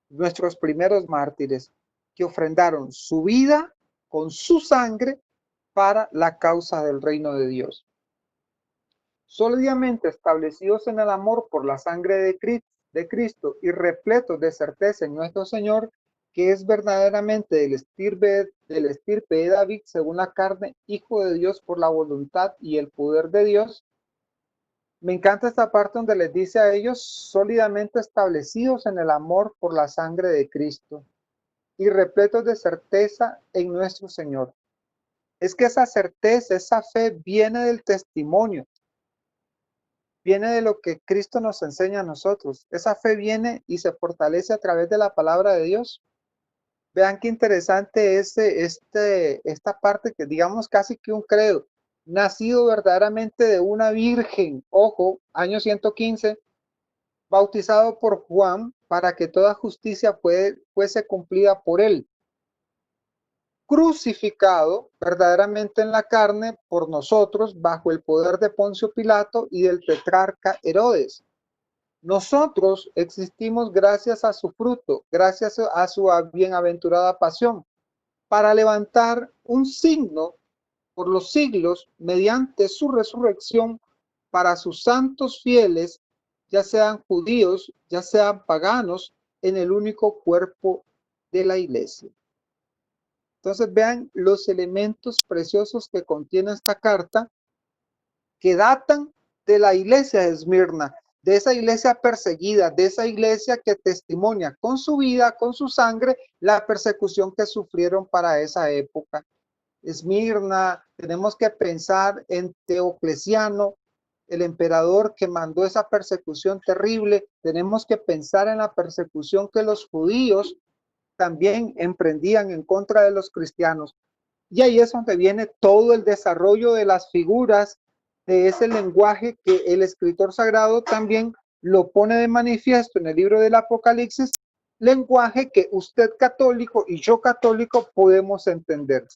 nuestros primeros mártires, que ofrendaron su vida con su sangre para la causa del reino de Dios. Sólidamente establecidos en el amor por la sangre de Cristo y repletos de certeza en nuestro Señor, que es verdaderamente del estirpe de David, según la carne, hijo de Dios por la voluntad y el poder de Dios. Me encanta esta parte donde les dice a ellos, sólidamente establecidos en el amor por la sangre de Cristo y repletos de certeza en nuestro Señor. Es que esa certeza, esa fe viene del testimonio, viene de lo que Cristo nos enseña a nosotros. Esa fe viene y se fortalece a través de la palabra de Dios. Vean qué interesante es esta parte que digamos casi que un credo, nacido verdaderamente de una virgen, ojo, año 115, bautizado por Juan para que toda justicia fuese cumplida por él, crucificado verdaderamente en la carne por nosotros bajo el poder de Poncio Pilato y del tetrarca Herodes. Nosotros existimos gracias a su fruto, gracias a su bienaventurada pasión, para levantar un signo por los siglos mediante su resurrección para sus santos fieles, ya sean judíos, ya sean paganos, en el único cuerpo de la iglesia. Entonces vean los elementos preciosos que contiene esta carta, que datan de la iglesia de Esmirna, de esa iglesia perseguida, de esa iglesia que testimonia con su vida, con su sangre, la persecución que sufrieron para esa época. Esmirna, tenemos que pensar en Teoclesiano, el emperador que mandó esa persecución terrible. Tenemos que pensar en la persecución que los judíos también emprendían en contra de los cristianos. Y ahí es donde viene todo el desarrollo de las figuras, de ese lenguaje que el escritor sagrado también lo pone de manifiesto en el libro del Apocalipsis, lenguaje que usted católico y yo católico podemos entender,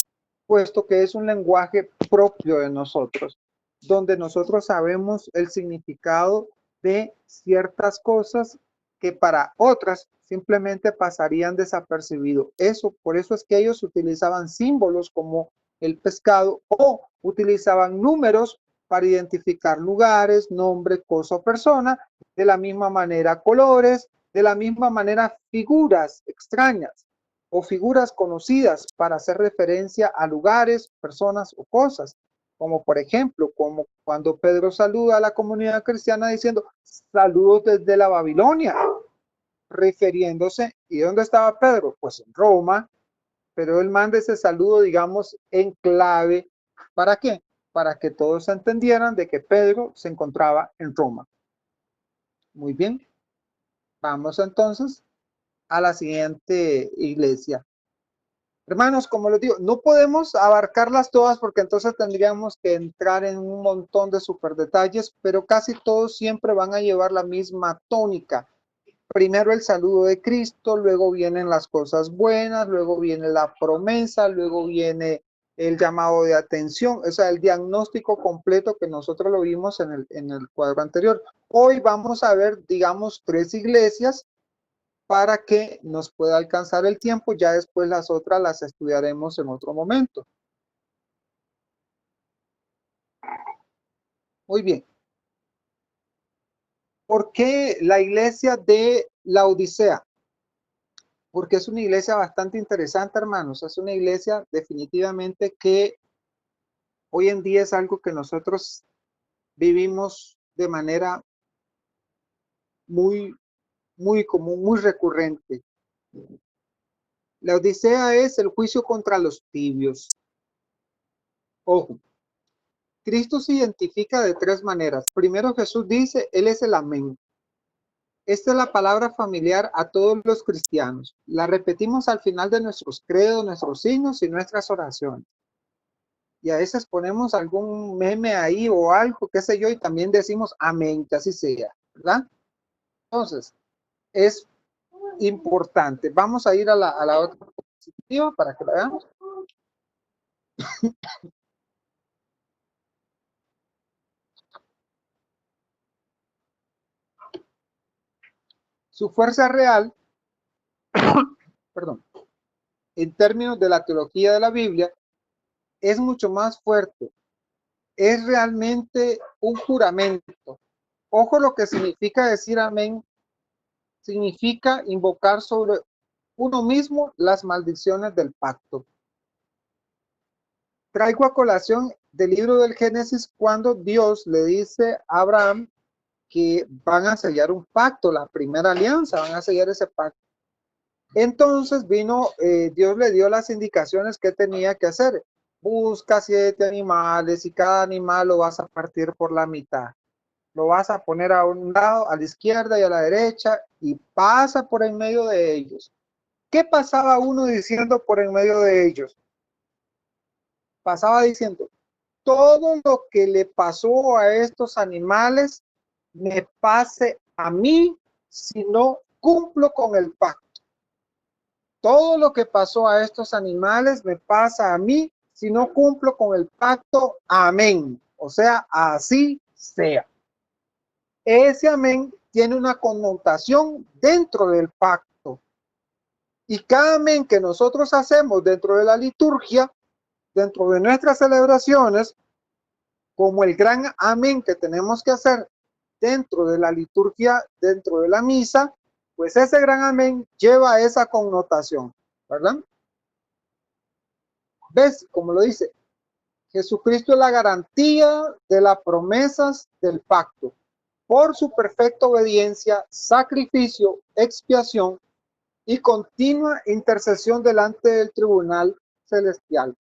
puesto que es un lenguaje propio de nosotros, donde nosotros sabemos el significado de ciertas cosas que para otras simplemente pasarían desapercibido. Por eso es que ellos utilizaban símbolos como el pescado o utilizaban números para identificar lugares, nombre, cosa o persona, de la misma manera colores, de la misma manera figuras extrañas o figuras conocidas para hacer referencia a lugares, personas o cosas, como por ejemplo, como cuando Pedro saluda a la comunidad cristiana diciendo saludos desde la Babilonia, refiriéndose. ¿Y dónde estaba Pedro? Pues en Roma, pero él manda ese saludo, digamos, en clave. ¿Para qué? Para que todos entendieran de que Pedro se encontraba en Roma. Muy bien, vamos entonces a la siguiente iglesia. Hermanos, como les digo, no podemos abarcarlas todas porque entonces tendríamos que entrar en un montón de super detalles, pero casi todos siempre van a llevar la misma tónica. Primero el saludo de Cristo, luego vienen las cosas buenas, luego viene la promesa, luego viene el llamado de atención, o sea, el diagnóstico completo que nosotros lo vimos en el cuadro anterior. Hoy vamos a ver, digamos, 3 iglesias para que nos pueda alcanzar el tiempo. Ya después las otras las estudiaremos en otro momento. Muy bien. ¿Por qué la iglesia de la Odisea? Porque es una iglesia bastante interesante, hermanos. Es una iglesia definitivamente que hoy en día es algo que nosotros vivimos de manera muy, muy común, muy recurrente. La Odisea es el juicio contra los tibios. Ojo, Cristo se identifica de 3 maneras. Primero, Jesús dice, Él es el amén. Esta es la palabra familiar a todos los cristianos. La repetimos al final de nuestros credos, nuestros signos y nuestras oraciones. Y a veces ponemos algún meme ahí o algo, qué sé yo, y también decimos amén, que así sea, ¿verdad? Entonces, es importante. Vamos a ir a la otra diapositiva para que la veamos. Su fuerza real, perdón, en términos de la teología de la Biblia, es mucho más fuerte. Es realmente un juramento. Ojo lo que significa decir amén. Significa invocar sobre uno mismo las maldiciones del pacto. Traigo a colación del libro del Génesis cuando Dios le dice a Abraham que van a sellar un pacto, la primera alianza, van a sellar ese pacto. Entonces vino, Dios le dio las indicaciones que tenía que hacer. Busca 7 animales y cada animal lo vas a partir por la mitad. Lo vas a poner a un lado, a la izquierda y a la derecha y pasa por en medio de ellos. ¿Qué pasaba uno diciendo por en medio de ellos? Pasaba diciendo, todo lo que le pasó a estos animales me pase a mí si no cumplo con el pacto. Todo lo que pasó a estos animales me pasa a mí si no cumplo con el pacto. Amén. O sea, así sea. Ese amén tiene una connotación dentro del pacto. Y cada amén que nosotros hacemos dentro de la liturgia, dentro de nuestras celebraciones, como el gran amén que tenemos que hacer dentro de la liturgia, dentro de la misa, pues ese gran amén lleva esa connotación, ¿verdad? ¿Ves? Como lo dice, Jesucristo es la garantía de las promesas del pacto. Por su perfecta obediencia, sacrificio, expiación y continua intercesión delante del tribunal celestial.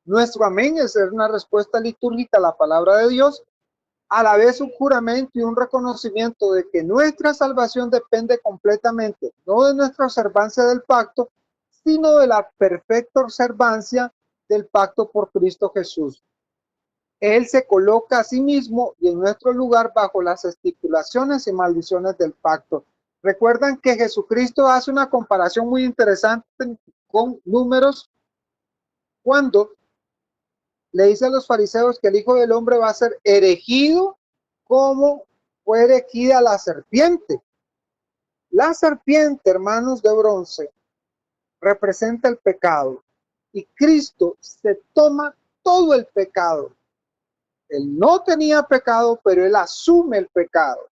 Nuestro amén es una respuesta litúrgica a la palabra de Dios, a la vez un juramento y un reconocimiento de que nuestra salvación depende completamente, no de nuestra observancia del pacto, sino de la perfecta observancia del pacto por Cristo Jesús. Él se coloca a sí mismo y en nuestro lugar bajo las estipulaciones y maldiciones del pacto. Recuerdan que Jesucristo hace una comparación muy interesante con Números cuando le dice a los fariseos que el Hijo del Hombre va a ser erigido como fue erigida la serpiente. La serpiente, hermanos de bronce, representa el pecado y Cristo se toma todo el pecado. Él no tenía pecado, pero él asume el pecado,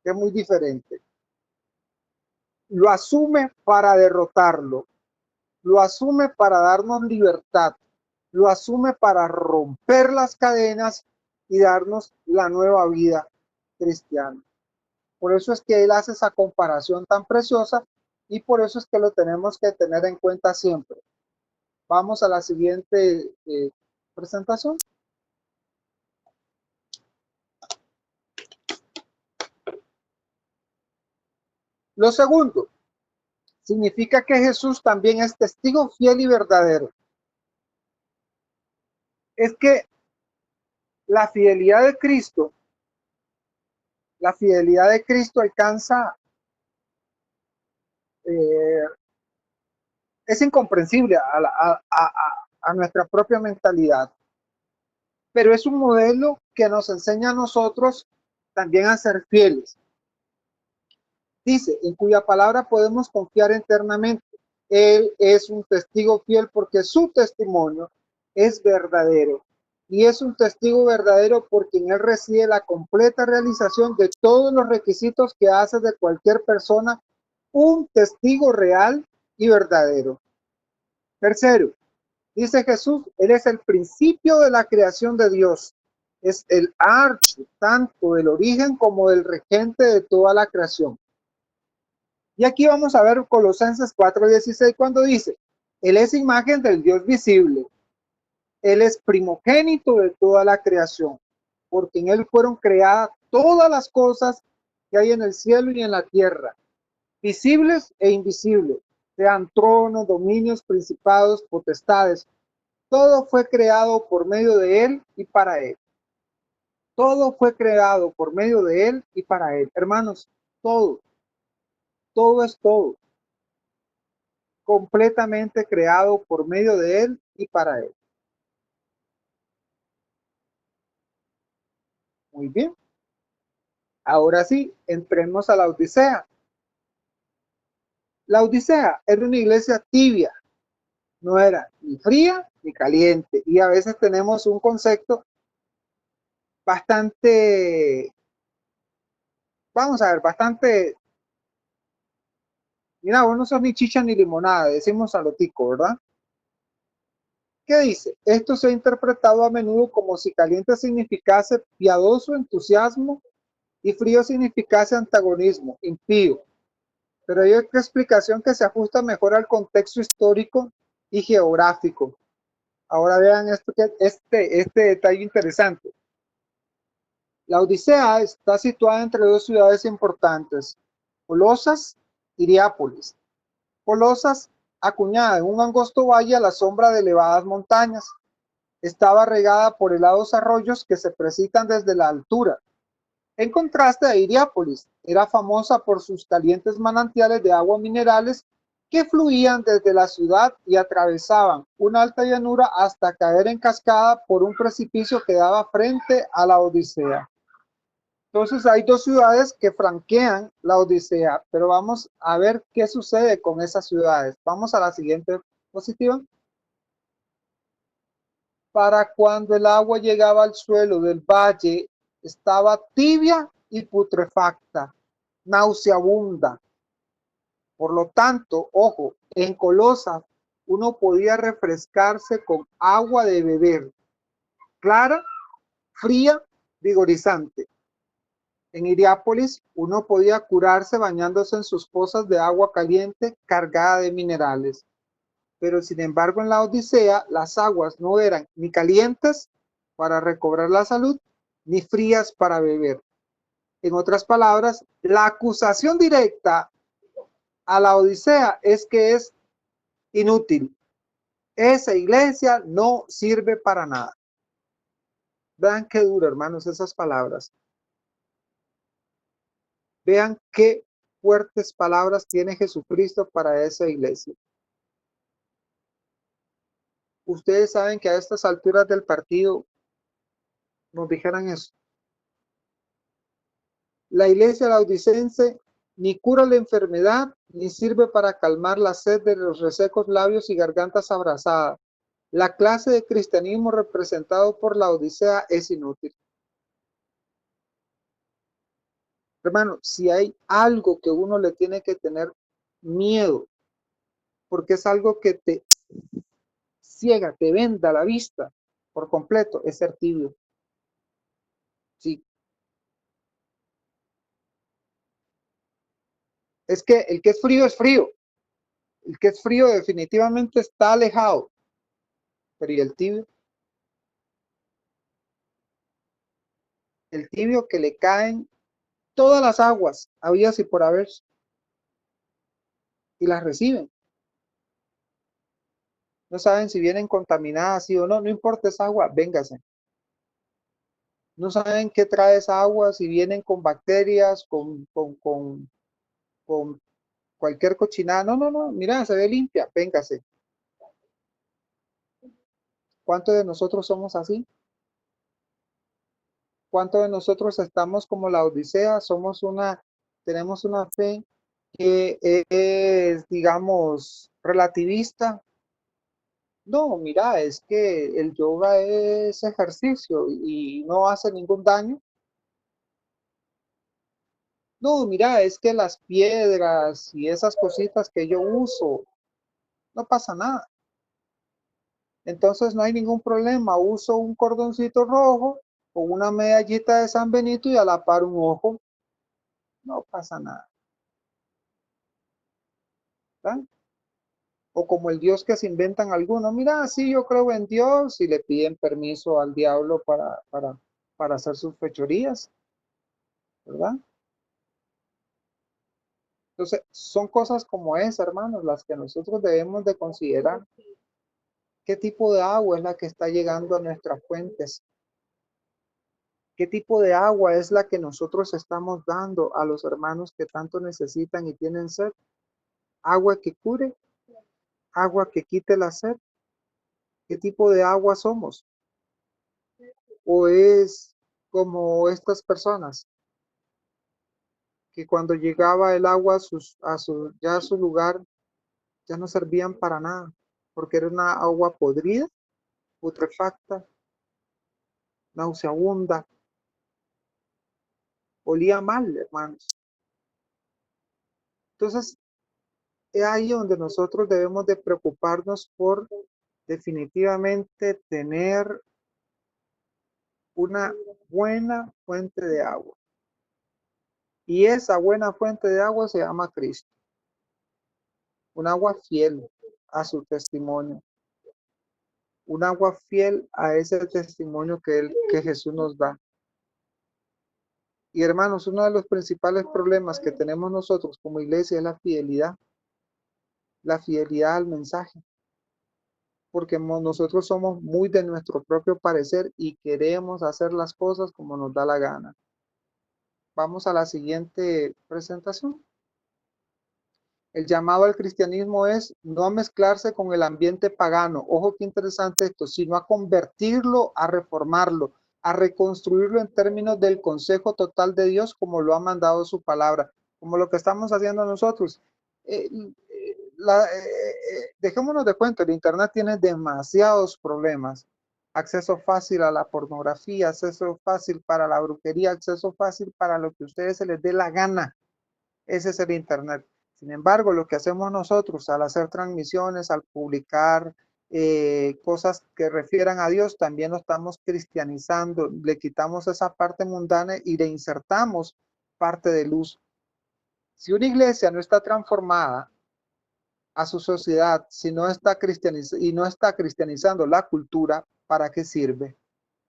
que es muy diferente. Lo asume para derrotarlo, lo asume para darnos libertad, lo asume para romper las cadenas y darnos la nueva vida cristiana. Por eso es que él hace esa comparación tan preciosa y por eso es que lo tenemos que tener en cuenta siempre. Vamos a la siguiente presentación. Lo segundo, significa que Jesús también es testigo fiel y verdadero. Es que la fidelidad de Cristo, alcanza, eh, es incomprensible a nuestra propia mentalidad, pero es un modelo que nos enseña a nosotros también a ser fieles. Dice, en cuya palabra podemos confiar eternamente. Él es un testigo fiel porque su testimonio es verdadero. Y es un testigo verdadero porque en él reside la completa realización de todos los requisitos que hace de cualquier persona un testigo real y verdadero. Tercero, dice Jesús, él es el principio de la creación de Dios. Es el archo tanto del origen como del regente de toda la creación. Y aquí vamos a ver Colosenses 4:16 cuando dice, Él es imagen del Dios visible, Él es primogénito de toda la creación, porque en Él fueron creadas todas las cosas que hay en el cielo y en la tierra, visibles e invisibles, sean tronos, dominios, principados, potestades. Todo fue creado por medio de Él y para Él. Todo fue creado por medio de Él y para Él. Hermanos, todo es todo. Completamente creado por medio de Él y para Él. Muy bien. Ahora sí, entremos a la Odisea. La Odisea era una iglesia tibia, no era ni fría ni caliente. Y a veces tenemos un concepto bastante, vamos a ver, bastante, mira, vos no sos ni chicha ni limonada, decimos a lo tico, ¿verdad? ¿Qué dice? Esto se ha interpretado a menudo como si caliente significase piadoso entusiasmo y frío significase antagonismo, impío. Pero hay otra explicación que se ajusta mejor al contexto histórico y geográfico. Ahora vean este detalle interesante. La Odisea está situada entre dos ciudades importantes, Colosas y Hierápolis. Colosas, acuñada en un angosto valle a la sombra de elevadas montañas, estaba regada por helados arroyos que se precipitan desde la altura. En contraste a Hierápolis, era famosa por sus calientes manantiales de agua minerales que fluían desde la ciudad y atravesaban una alta llanura hasta caer en cascada por un precipicio que daba frente a la Odisea. Entonces hay dos ciudades que franquean la Odisea, pero vamos a ver qué sucede con esas ciudades. Vamos a la siguiente diapositiva. Para cuando el agua llegaba al suelo del valle, estaba tibia y putrefacta, nauseabunda. Por lo tanto, ojo, en Colosas uno podía refrescarse con agua de beber, clara, fría, vigorizante. En Hierápolis uno podía curarse bañándose en sus pozas de agua caliente cargada de minerales. Pero sin embargo en la Odisea las aguas no eran ni calientes para recobrar la salud, ni frías para beber. En otras palabras, la acusación directa a la Odisea es que es inútil. Esa iglesia no sirve para nada. Vean qué duro, hermanos, esas palabras. Vean qué fuertes palabras tiene Jesucristo para esa iglesia. Ustedes saben que a estas alturas del partido nos dijeran eso. La iglesia laodicense ni cura la enfermedad, ni sirve para calmar la sed de los resecos labios y gargantas abrasadas. La clase de cristianismo representado por la Odisea es inútil. Hermano, si hay algo que uno le tiene que tener miedo, porque es algo que te ciega, te venda la vista por completo, es ser tibio. Sí. Es que el que es frío es frío. El que es frío definitivamente está alejado. Pero ¿y el tibio? El tibio que le caen todas las aguas, habidas y por haber. y las reciben. No saben si vienen contaminadas, sí o no, no importa esa agua, véngase. No saben qué trae esa agua, si vienen con bacterias, con cualquier cochinada. No, no, no, mira, se ve limpia, véngase. ¿Cuántos de nosotros somos así? ¿Cuántos de nosotros estamos como la Odisea? Tenemos una fe que es, digamos, relativista. No, mira, es que el yoga es ejercicio y no hace ningún daño. No, mira, es que las piedras y esas cositas que yo uso, no pasa nada. Entonces no hay ningún problema. Uso un cordoncito rojo con una medallita de San Benito y a la par un ojo. No pasa nada. ¿Verdad? O como el Dios que se inventan algunos. Mira, sí, yo creo en Dios y le piden permiso al diablo para hacer sus fechorías, ¿verdad? Entonces, son cosas como esa, hermanos, las que nosotros debemos de considerar. ¿Qué tipo de agua es la que está llegando a nuestras fuentes? ¿Qué tipo de agua es la que nosotros estamos dando a los hermanos que tanto necesitan y tienen sed? ¿Agua que cure? ¿Agua que quite la sed? ¿Qué tipo de agua somos? ¿O es como estas personas que cuando llegaba el agua ya a su lugar ya no servían para nada, porque era una agua podrida, putrefacta, nauseabunda, olía mal, hermanos? Entonces, es ahí donde nosotros debemos de preocuparnos por definitivamente tener una buena fuente de agua. Y esa buena fuente de agua se llama Cristo. Un agua fiel a su testimonio. Un agua fiel a ese testimonio que Jesús nos da. Y hermanos, uno de los principales problemas que tenemos nosotros como iglesia es la fidelidad al mensaje, porque nosotros somos muy de nuestro propio parecer y queremos hacer las cosas como nos da la gana. Vamos a la siguiente presentación. El llamado al cristianismo es no a mezclarse con el ambiente pagano, ojo qué interesante esto, sino a convertirlo, a reformarlo, a reconstruirlo en términos del consejo total de Dios como lo ha mandado su palabra, como lo que estamos haciendo nosotros. Dejémonos de cuenta, el Internet tiene demasiados problemas. Acceso fácil a la pornografía, acceso fácil para la brujería, acceso fácil para lo que a ustedes se les dé la gana. Ese es el Internet. Sin embargo, lo que hacemos nosotros al hacer transmisiones, al publicar cosas que refieran a Dios, también lo estamos cristianizando. Le quitamos esa parte mundana y le insertamos parte de luz. Si una iglesia no está transformada a su sociedad, si no está y no está cristianizando la cultura, ¿para qué sirve?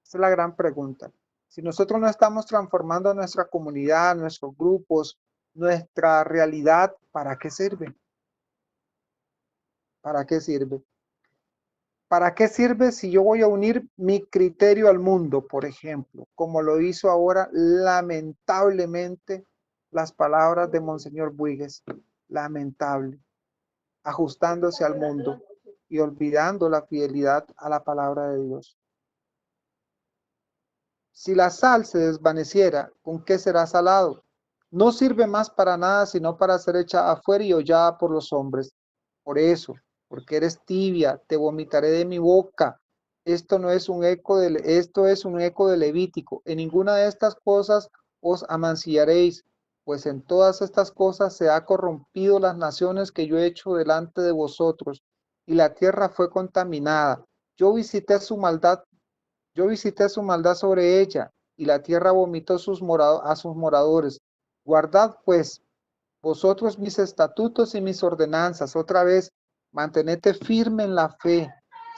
Esa es la gran pregunta. Si nosotros no estamos transformando nuestra comunidad, nuestros grupos, nuestra realidad, ¿para qué sirve? ¿Para qué sirve? ¿Para qué sirve si yo voy a unir mi criterio al mundo, por ejemplo, como lo hizo ahora lamentablemente las palabras de Monseñor Buigues? Lamentable, ajustándose al mundo y olvidando la fidelidad a la palabra de Dios. Si la sal se desvaneciera, ¿con qué será salado? No sirve más para nada, sino para ser hecha afuera y hollada por los hombres. Por eso, porque eres tibia, te vomitaré de mi boca. Esto es un eco de Levítico. En ninguna de estas cosas os amancillaréis, pues en todas estas cosas se ha corrompido las naciones que yo he hecho delante de vosotros, y la tierra fue contaminada. Yo visité su maldad Yo visité su maldad sobre ella, y la tierra vomitó a sus moradores. Guardad, pues, vosotros mis estatutos y mis ordenanzas. Otra vez, mantenete firme en la fe.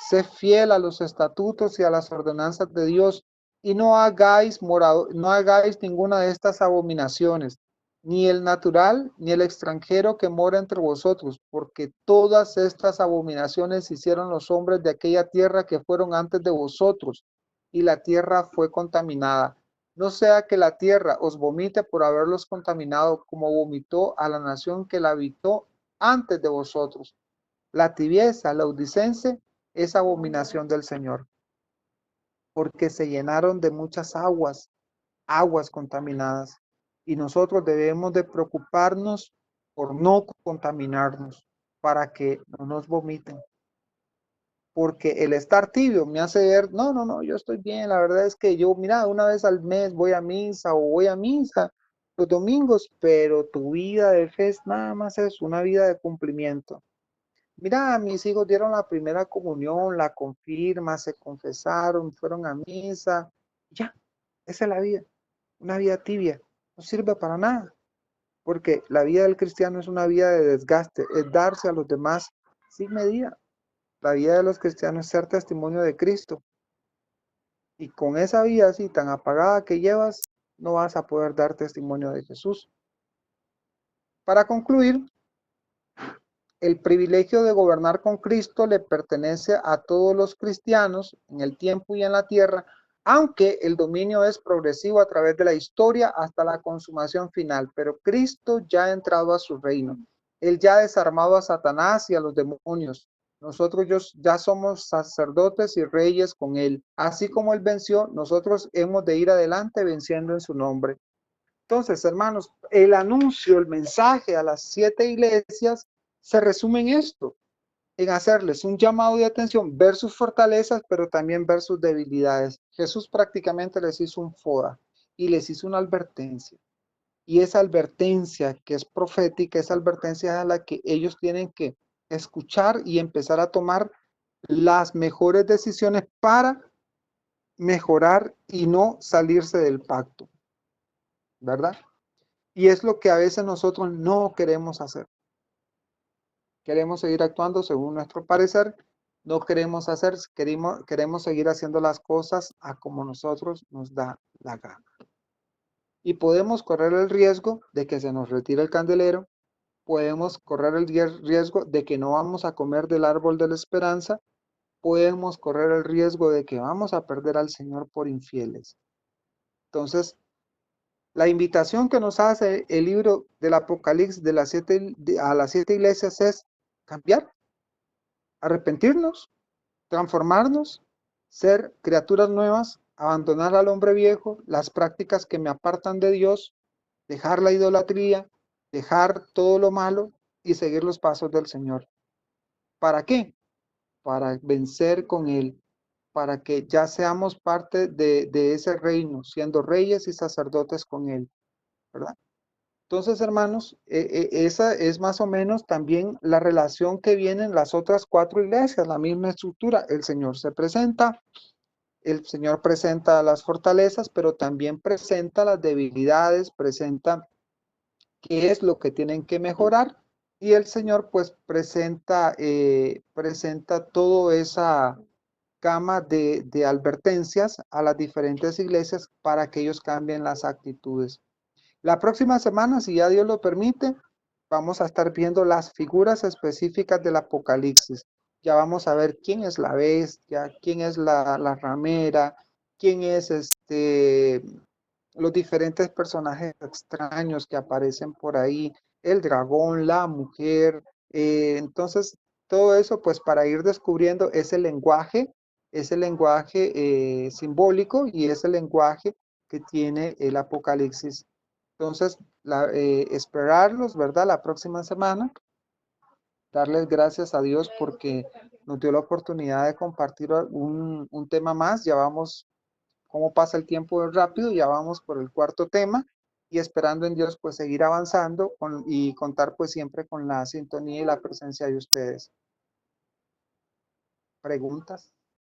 Sé fiel a los estatutos y a las ordenanzas de Dios, y no hagáis ninguna de estas abominaciones. ni el natural, ni el extranjero que mora entre vosotros, porque todas estas abominaciones hicieron los hombres de aquella tierra que fueron antes de vosotros, y la tierra fue contaminada. No sea que la tierra os vomite por haberlos contaminado, como vomitó a la nación que la habitó antes de vosotros. La tibieza laudicense es abominación del Señor, porque se llenaron de muchas aguas contaminadas. Y nosotros debemos de preocuparnos por no contaminarnos, para que no nos vomiten. Porque el estar tibio me hace ver, no, yo estoy bien, la verdad es que yo, mira, una vez al mes voy a misa o voy a misa los domingos, pero tu vida de fe es nada más es una vida de cumplimiento. Mira, mis hijos dieron la primera comunión, la confirma, se confesaron, fueron a misa, ya, esa es la vida, una vida tibia, no sirve para nada, porque la vida del cristiano es una vida de desgaste, es darse a los demás sin medida. La vida de los cristianos es ser testimonio de Cristo, y con esa vida así tan apagada que llevas, no vas a poder dar testimonio de Jesús. Para concluir, el privilegio de gobernar con Cristo le pertenece a todos los cristianos en el tiempo y en la tierra, aunque el dominio es progresivo a través de la historia hasta la consumación final. Pero Cristo ya ha entrado a su reino. Él ya ha desarmado a Satanás y a los demonios. Nosotros ya somos sacerdotes y reyes con Él. Así como Él venció, nosotros hemos de ir adelante venciendo en su nombre. Entonces, hermanos, el anuncio, el mensaje a las 7 iglesias se resume en esto, en hacerles un llamado de atención, ver sus fortalezas, pero también ver sus debilidades. Jesús prácticamente les hizo un foda y les hizo una advertencia. Y esa advertencia que es profética, esa advertencia es a la que ellos tienen que escuchar y empezar a tomar las mejores decisiones para mejorar y no salirse del pacto, ¿verdad? Y es lo que a veces nosotros no queremos hacer. Queremos seguir actuando según nuestro parecer, no queremos hacer, queremos seguir haciendo las cosas a como nosotros nos da la gana. Y podemos correr el riesgo de que se nos retire el candelero, podemos correr el riesgo de que no vamos a comer del árbol de la esperanza, podemos correr el riesgo de que vamos a perder al Señor por infieles. Entonces, la invitación que nos hace el libro del Apocalipsis a las 7 iglesias es cambiar, arrepentirnos, transformarnos, ser criaturas nuevas, abandonar al hombre viejo, las prácticas que me apartan de Dios, dejar la idolatría, dejar todo lo malo y seguir los pasos del Señor. ¿Para qué? Para vencer con Él, para que ya seamos parte de ese reino, siendo reyes y sacerdotes con Él, ¿verdad? Entonces, hermanos, esa es más o menos también la relación que vienen las otras 4 iglesias, la misma estructura. El Señor se presenta, el Señor presenta las fortalezas, pero también presenta las debilidades, presenta qué es lo que tienen que mejorar, y el Señor pues presenta toda esa gama de advertencias a las diferentes iglesias para que ellos cambien las actitudes. La próxima semana, si ya Dios lo permite, vamos a estar viendo las figuras específicas del Apocalipsis. Ya vamos a ver quién es la bestia, quién es la ramera, quién es los diferentes personajes extraños que aparecen por ahí, el dragón, la mujer. Entonces, todo eso, pues para ir descubriendo ese lenguaje simbólico y ese lenguaje que tiene el Apocalipsis. Entonces, esperarlos, ¿verdad? La próxima semana, darles gracias a Dios porque nos dio la oportunidad de compartir un tema más. Ya vamos, cómo pasa el tiempo rápido, ya vamos por el 4.º tema y esperando en Dios pues seguir avanzando y contar pues siempre con la sintonía y la presencia de ustedes. ¿Preguntas?